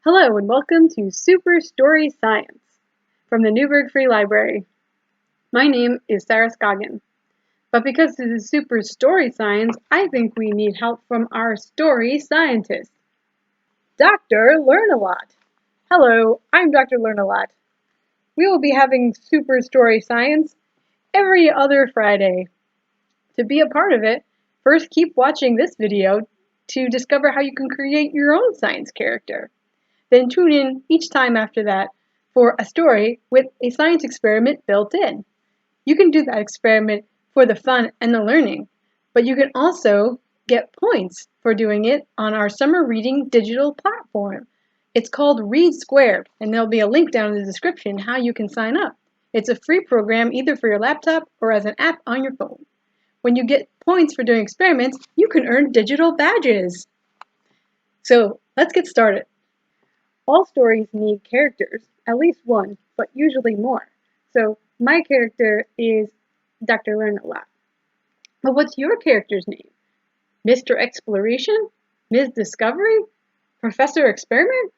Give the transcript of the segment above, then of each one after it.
Hello and welcome to Super Story Science from the Newburgh Free Library. My name is Sarah Scoggin, but because this is Super Story Science, I think we need help from our story scientist, Dr. Learn-A-Lot. Hello, I'm Dr. Learn-A-Lot. We will be having Super Story Science every other Friday. To be a part of it, first keep watching this video to discover how you can create your own science character. Then tune in each time after that for a story with a science experiment built in. You can do that experiment for the fun and the learning, but you can also get points for doing it on our summer reading digital platform. It's called Read Squared, and there'll be a link down in the description how you can sign up. It's a free program either for your laptop or as an app on your phone. When you get points for doing experiments, you can earn digital badges. So let's get started. All stories need characters, at least one, but usually more. So my character is Dr. Learn-A-Lot. But what's your character's name? Mr. Exploration? Ms. Discovery? Professor Experiment?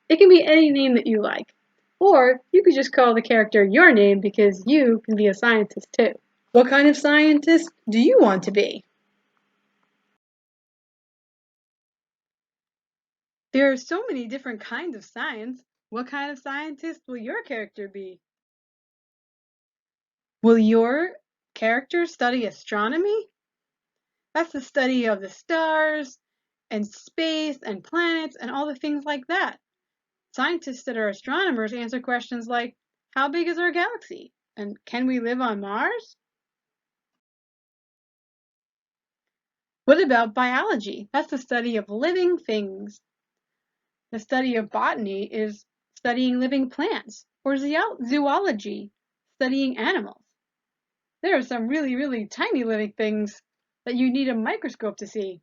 It can be any name that you like. Or you could just call the character your name because you can be a scientist too. What kind of scientist do you want to be? There are so many different kinds of science. What kind of scientist will your character be? Will your character study astronomy? That's the study of the stars and space and planets and all the things like that. Scientists that are astronomers answer questions like, how big is our galaxy? And can we live on Mars? What about biology? That's the study of living things. The study of botany is studying living plants, or zoology, studying animals. There are some really, really tiny living things that you need a microscope to see.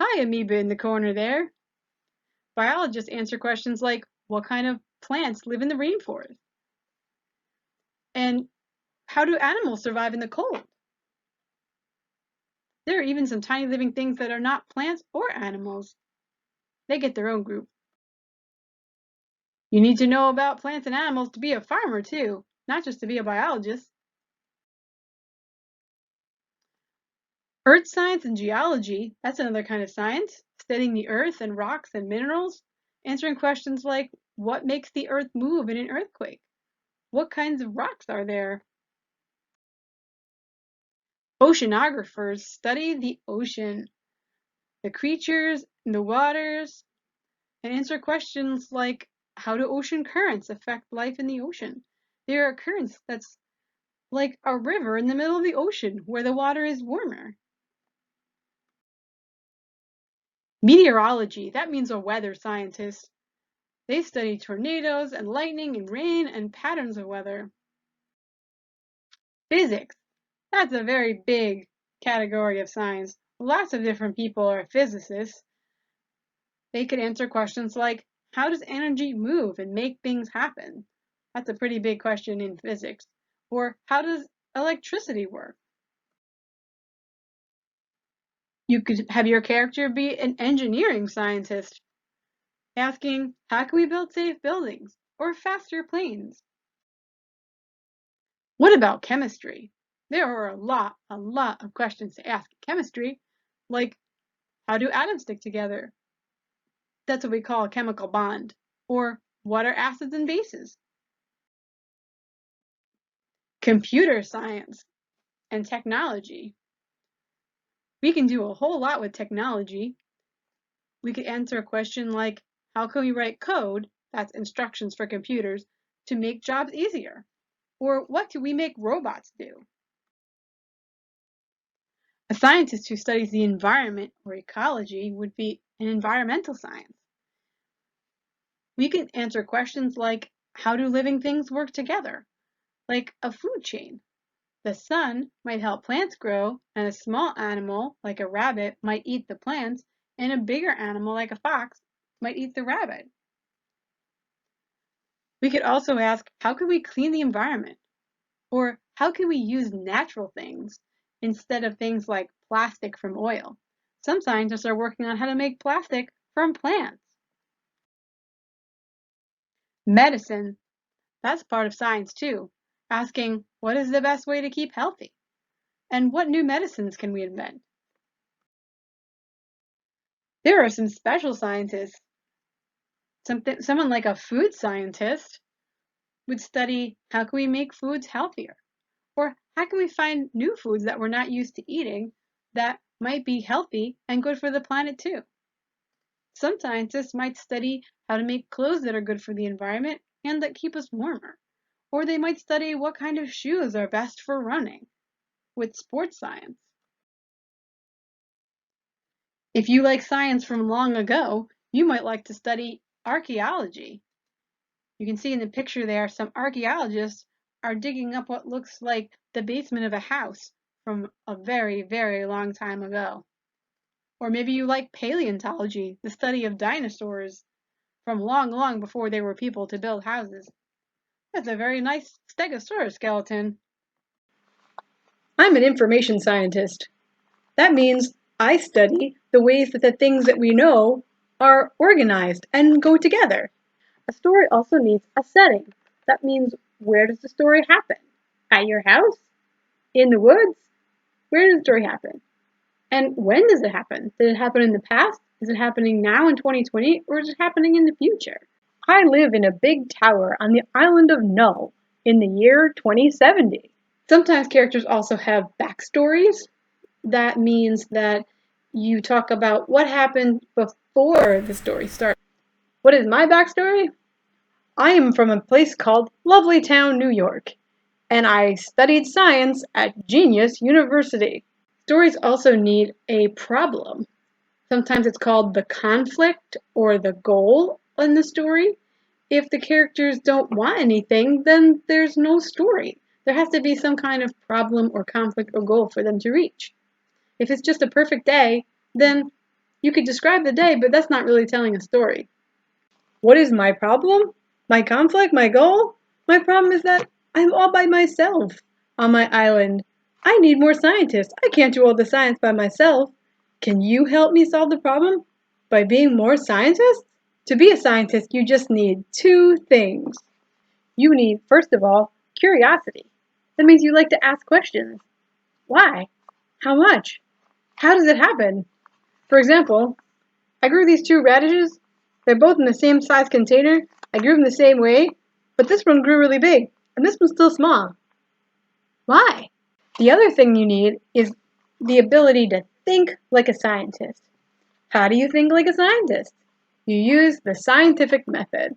Hi, amoeba in the corner there. Biologists answer questions like, what kind of plants live in the rainforest? And how do animals survive in the cold? There are even some tiny living things that are not plants or animals. They get their own group. You need to know about plants and animals to be a farmer too, not just to be a biologist. Earth science and geology, that's another kind of science, studying the earth and rocks and minerals, answering questions like, what makes the earth move in an earthquake? What kinds of rocks are there? Oceanographers study the ocean, the creatures in the waters, and answer questions like, how do ocean currents affect life in the ocean? There are currents that's like a river in the middle of the ocean where the water is warmer. Meteorology, that means a weather scientist. They study tornadoes and lightning and rain and patterns of weather. Physics, that's a very big category of science. Lots of different people are physicists. They could answer questions like, how does energy move and make things happen? That's a pretty big question in physics. Or how does electricity work? You could have your character be an engineering scientist, asking, how can we build safe buildings or faster planes? What about chemistry? There are a lot of questions to ask in chemistry, like, how do atoms stick together? That's what we call a chemical bond. Or what are acids and bases? Computer science and technology. We can do a whole lot with technology. We could answer a question like, how can we write code, that's instructions for computers, to make jobs easier? Or what do we make robots do? A scientist who studies the environment or ecology would be an environmental science. We can answer questions like, how do living things work together? Like a food chain. The sun might help plants grow, and a small animal, like a rabbit, might eat the plants, and a bigger animal, like a fox, might eat the rabbit. We could also ask, how can we clean the environment? Or how can we use natural things instead of things like plastic from oil? Some scientists are working on how to make plastic from plants. Medicine, that's part of science too, asking what is the best way to keep healthy and what new medicines can we invent. There are some special scientists. Someone like a food scientist would study how can we make foods healthier, or how can we find new foods that we're not used to eating that might be healthy and good for the planet too. Some scientists might study how to make clothes that are good for the environment and that keep us warmer. Or they might study what kind of shoes are best for running with sports science. If you like science from long ago, you might like to study archaeology. You can see in the picture there, some archaeologists are digging up what looks like the basement of a house from a very, very long time ago. Or maybe you like paleontology, the study of dinosaurs from long, long before they were people to build houses. That's a very nice stegosaurus skeleton. I'm an information scientist. That means I study the ways that the things that we know are organized and go together. A story also needs a setting. That means where does the story happen? At your house? In the woods? Where does the story happen? And when does it happen? Did it happen in the past? Is it happening now in 2020? Or is it happening in the future? I live in a big tower on the island of Null in the year 2070. Sometimes characters also have backstories. That means that you talk about what happened before the story starts. What is my backstory? I am from a place called Lovely Town, New York, and I studied science at Genius University. Stories also need a problem. Sometimes it's called the conflict or the goal in the story. If the characters don't want anything, then there's no story. There has to be some kind of problem or conflict or goal for them to reach. If it's just a perfect day, then you could describe the day, but that's not really telling a story. What is my problem? My conflict? My goal? My problem is that I'm all by myself on my island. I need more scientists. I can't do all the science by myself. Can you help me solve the problem by being more scientists? To be a scientist, you just need two things. You need, first of all, curiosity. That means you like to ask questions. Why? How much? How does it happen? For example, I grew these two radishes. They're both in the same size container. I grew them the same way, but this one grew really big, and this one's still small. Why? The other thing you need is the ability to think like a scientist. How do you think like a scientist? You use the scientific method.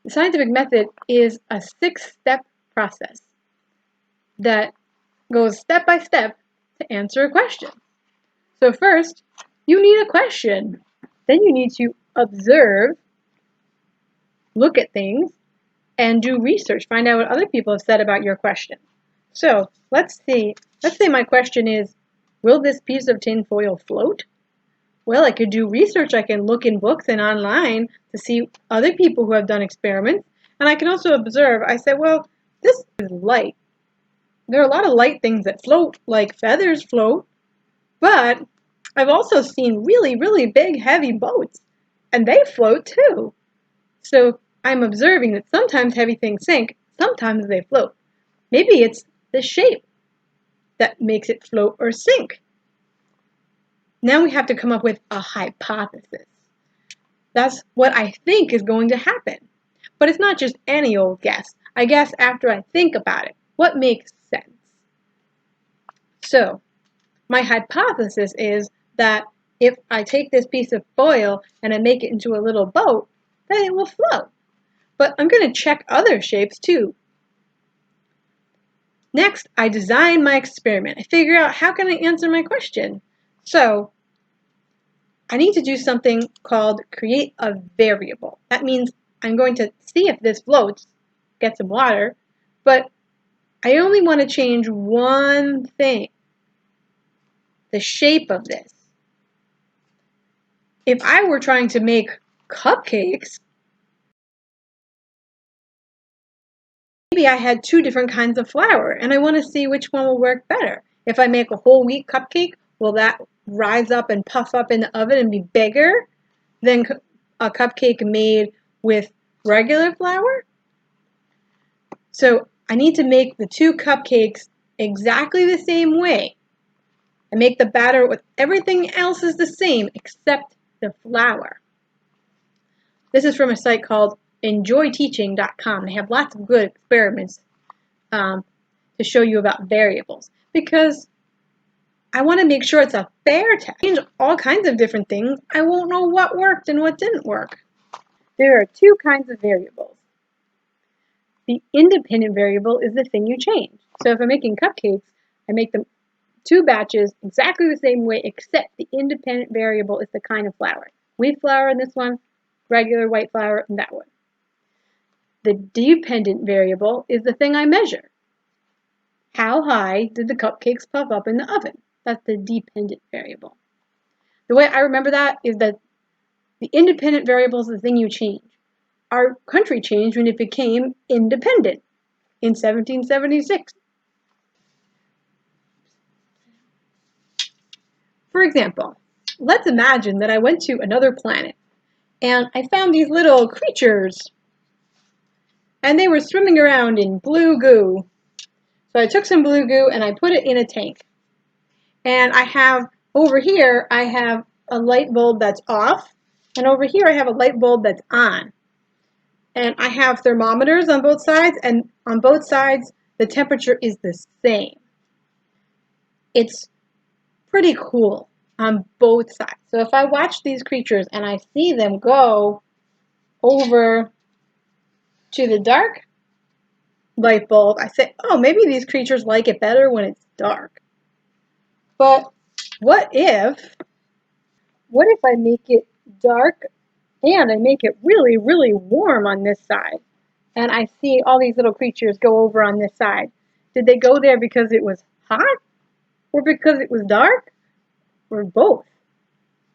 The scientific method is a 6-step process that goes step by step to answer a question. So first, you need a question. Then you need to observe, look at things, and do research. Find out what other people have said about your question. So let's say my question is, will this piece of tin foil float? Well, I could do research. I can look in books and online to see other people who have done experiments. And I can also observe. I said, well, this is light. There are a lot of light things that float, like feathers float. But I've also seen really, really big, heavy boats. And they float too. So I'm observing that sometimes heavy things sink, sometimes they float. Maybe it's the shape that makes it float or sink. Now we have to come up with a hypothesis. That's what I think is going to happen. But it's not just any old guess. I guess after I think about it, what makes sense? So, my hypothesis is that if I take this piece of foil and I make it into a little boat, then it will float. But I'm going to check other shapes too. Next, I design my experiment. I figure out how can I answer my question. So, I need to do something called create a variable. That means I'm going to see if this floats, get some water, but I only want to change one thing, the shape of this. If I were trying to make cupcakes, maybe I had two different kinds of flour and I want to see which one will work better. If I make a whole wheat cupcake will that rise up and puff up in the oven and be bigger than a cupcake made with regular flour? So I need to make the two cupcakes exactly the same way. I make the batter with everything else is the same except the flour. This is from a site called enjoyteaching.com. They have lots of good experiments to show you about variables because I want to make sure it's a fair test. Change all kinds of different things. I won't know what worked and what didn't work. There are two kinds of variables. The independent variable is the thing you change. So if I'm making cupcakes, I make them two batches exactly the same way, except the independent variable is the kind of flour. Wheat flour in this one, regular white flour in that one. The dependent variable is the thing I measure. How high did the cupcakes puff up in the oven? That's the dependent variable. The way I remember that is that the independent variable is the thing you change. Our country changed when it became independent in 1776. For example, let's imagine that I went to another planet and I found these little creatures and they were swimming around in blue goo. So I took some blue goo and I put it in a tank. And I have, over here, I have a light bulb that's off, and over here I have a light bulb that's on. And I have thermometers on both sides, and on both sides the temperature is the same. It's pretty cool on both sides. So if I watch these creatures and I see them go over to the dark light bulb, I say, oh, maybe these creatures like it better when it's dark. But what if I make it dark and I make it really, really warm on this side? And I see all these little creatures go over on this side. Did they go there because it was hot? Or because it was dark? Or both?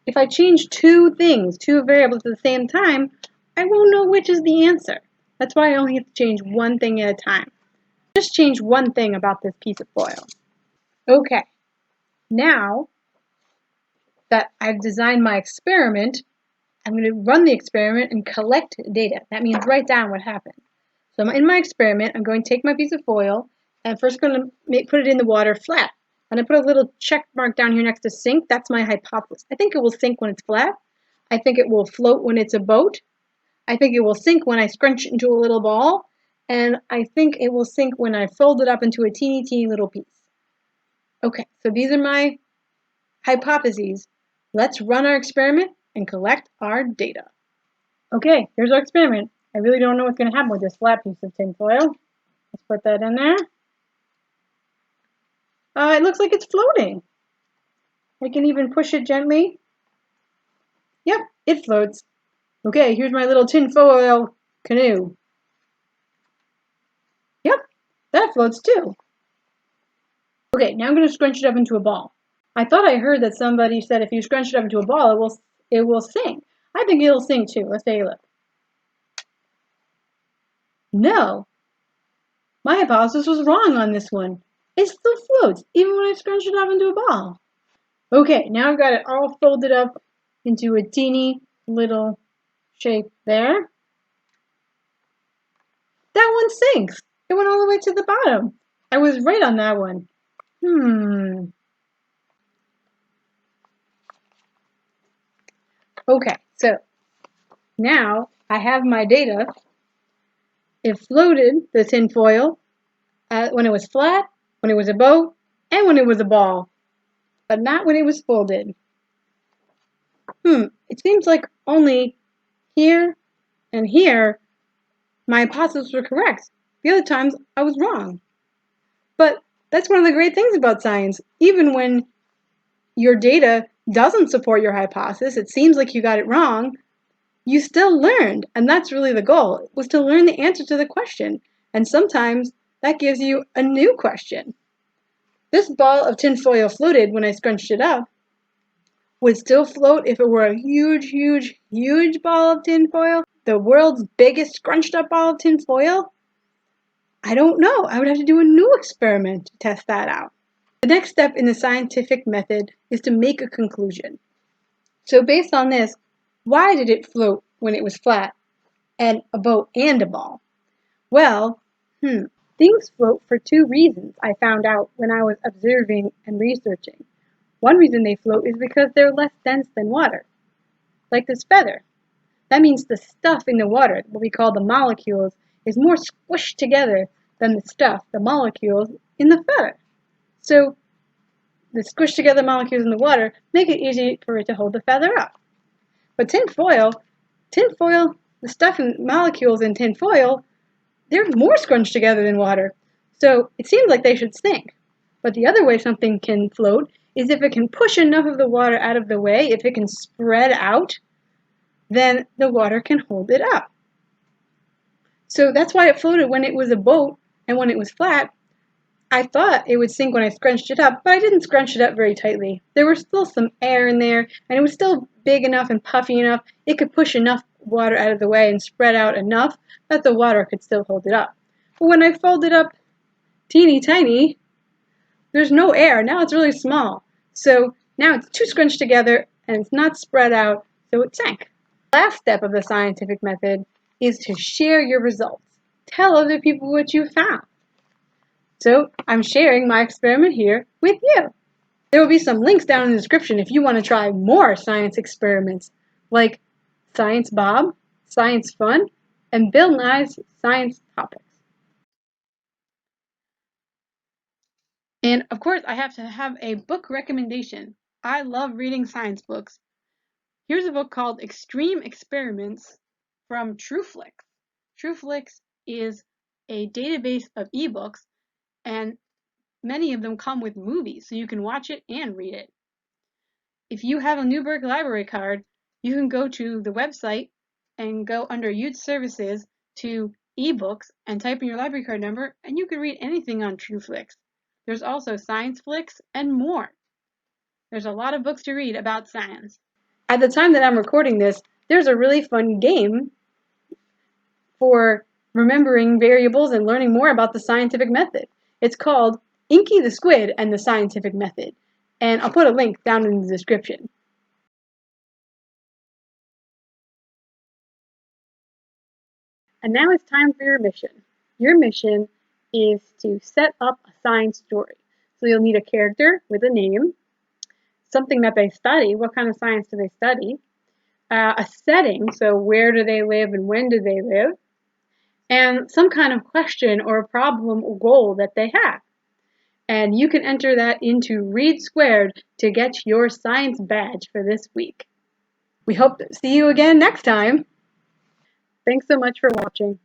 If I change two things, two variables at the same time, I won't know which is the answer. That's why I only have to change one thing at a time. Just change one thing about this piece of foil. Okay, now that I've designed my experiment, I'm going to run the experiment and collect data. That means write down what happened. So in my experiment, I'm going to take my piece of foil and first going to put it in the water flat. And I put a little check mark down here next to sink. That's my hypothesis. I think it will sink when it's flat. I think it will float when it's a boat. I think it will sink when I scrunch it into a little ball. And I think it will sink when I fold it up into a teeny, teeny little piece. Okay, so these are my hypotheses. Let's run our experiment and collect our data. Okay, here's our experiment. I really don't know what's going to happen with this flat piece of tin foil. Let's put that in there. It looks like it's floating. I can even push it gently. Yep, it floats. Okay, here's my little tin foil canoe. Yep, that floats too. Okay, now I'm going to scrunch it up into a ball. I thought I heard that somebody said if you scrunch it up into a ball, it will sink. I think it'll sink too. Let's take a look. No, my hypothesis was wrong on this one. It still floats, even when I scrunch it up into a ball. Okay, now I've got it all folded up into a teeny little shape there. That one sinks. It went all the way to the bottom. I was right on that one. Okay, so now I have my data. It floated, the tin foil, when it was flat, when it was a boat, and when it was a ball, but not when it was folded. It seems like only here and here my hypotheses were correct. The other times I was wrong. But that's one of the great things about science. Even when your data doesn't support your hypothesis, it seems like you got it wrong, you still learned. And that's really the goal, was to learn the answer to the question. And sometimes that gives you a new question. This ball of tinfoil floated when I scrunched it up. Would still float if it were a huge, huge, huge ball of tinfoil? The world's biggest scrunched up ball of tinfoil? I don't know. I would have to do a new experiment to test that out. The next step in the scientific method is to make a conclusion. So based on this, why did it float when it was flat and a boat and a ball? Well, things float for two reasons I found out when I was observing and researching. One reason they float is because they're less dense than water, like this feather. That means the stuff in the water, what we call the molecules, is more squished together than the stuff, the molecules, in the feather. So the squished together molecules in the water make it easy for it to hold the feather up. But tinfoil, the stuff and molecules in tinfoil, they're more scrunched together than water. So it seems like they should sink. But the other way something can float is if it can push enough of the water out of the way, if it can spread out, then the water can hold it up. So that's why it floated when it was a boat, and when it was flat, I thought it would sink when I scrunched it up, but I didn't scrunch it up very tightly. There was still some air in there, and it was still big enough and puffy enough. It could push enough water out of the way and spread out enough that the water could still hold it up. But when I fold it up teeny tiny, there's no air. Now it's really small. So now it's too scrunched together, and it's not spread out, so it sank. The last step of the scientific method is to share your results. Tell other people what you found. So I'm sharing my experiment here with you. There will be some links down in the description if you want to try more science experiments like Science Bob, Science Fun, and Bill Nye's Science Topics. And of course, I have to have a book recommendation. I love reading science books. Here's a book called Extreme Experiments from TrueFlix. TrueFlix is a database of ebooks, and many of them come with movies, so you can watch it and read it. If you have a Newburgh library card, you can go to the website and go under Youth Services to ebooks and type in your library card number, and you can read anything on TrueFlix. There's also Science Flix and more. There's a lot of books to read about science. At the time that I'm recording this, there's a really fun game for remembering variables and learning more about the scientific method. It's called Inky the Squid and the Scientific Method, and I'll put a link down in the description. And now it's time for your mission. Your mission is to set up a science story. So you'll need a character with a name, something that they study, what kind of science do they study, a setting, so where do they live and when do they live, and some kind of question or problem or goal that they have. And you can enter that into Read Squared to get your science badge for this week. We hope to see you again next time. Thanks so much for watching.